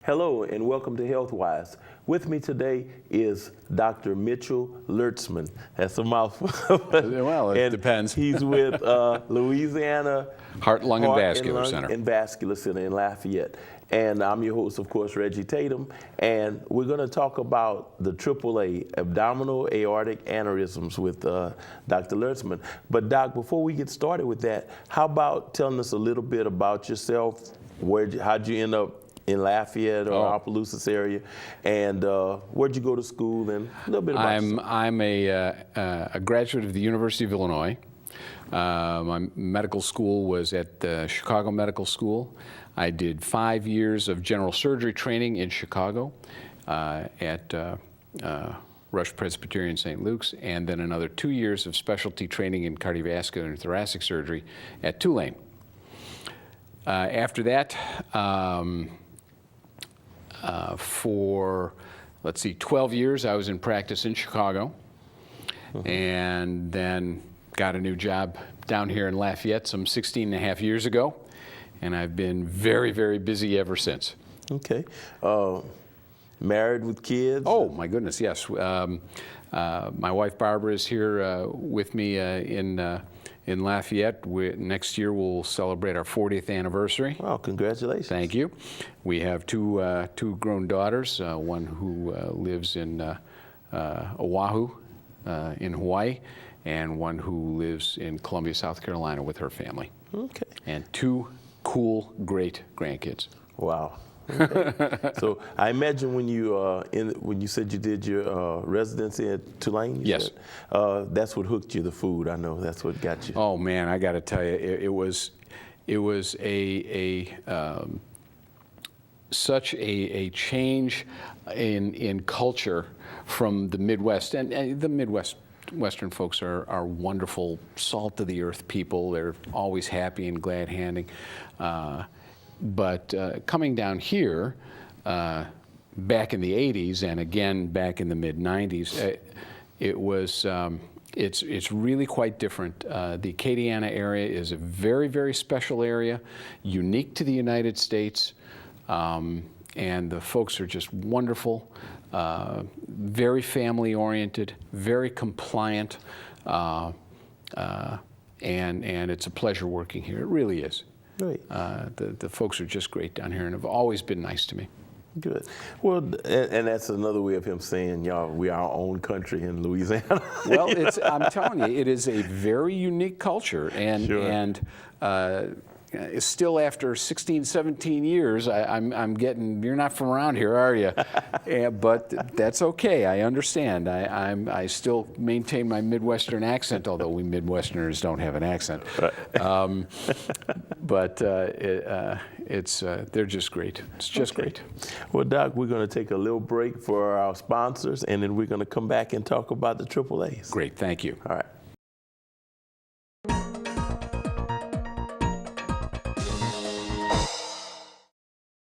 Hello and welcome to HealthWise. With me today is Dr. Mitchell Lirtzman. That's a mouthful. Well, it depends. He's with Louisiana Heart, Lung, and Vascular Center. And Vascular Center in Lafayette. And I'm your host, of course, Reggie Tatum. And we're going to talk about the AAA, abdominal aortic aneurysms, with Dr. Lirtzman. But Doc, before we get started with that, how about telling us a little bit about yourself? How'd you end up in Lafayette or Opelousas area, and where'd you go to school, and a little bit about yourself. I'm a graduate of the University of Illinois. My medical school was at the Chicago Medical School. I did 5 years of general surgery training in Chicago at Rush Presbyterian St. Luke's, and then another 2 years of specialty training in cardiovascular and thoracic surgery at Tulane. After that, for, 12 years I was in practice in Chicago, and then got a new job down here in Lafayette some 16 and a half years ago, and I've been very, very busy ever since. Okay. Married with kids? Oh, my goodness, yes. My wife Barbara is here with me in Lafayette. Next year we'll celebrate our 40th anniversary. Oh, congratulations. Thank you. We have two grown daughters, one who lives in Oahu in Hawaii, and one who lives in Columbia, South Carolina with her family. Okay. And two cool, great grandkids. Wow. Okay. So I imagine when you said you did your residency at Tulane, yes, that's what hooked you, the food. I know that's what got you. Oh man, I got to tell you, it was such a change in culture from the Midwest, and the Western folks are wonderful, salt of the earth people. They're always happy and glad handing. But coming down here, back in the 80s and again back in the mid-90s, it's really quite different. The Acadiana area is a very, very special area, unique to the United States, and the folks are just wonderful, very family-oriented, very compliant, and it's a pleasure working here. It really is. Great. The folks are just great down here and have always been nice to me. Good. Well, and that's another way of him saying, y'all, we are our own country in Louisiana. Well, I'm telling you, it is a very unique culture, and sure. And still after 16, 17 years, I'm getting, you're not from around here, are you? But that's okay. I understand. I still maintain my Midwestern accent, although we Midwesterners don't have an accent. Right. But they're just great. It's just great. Well, Doc, we're going to take a little break for our sponsors, and then we're going to come back and talk about the AAAs. Great. Thank you. All right.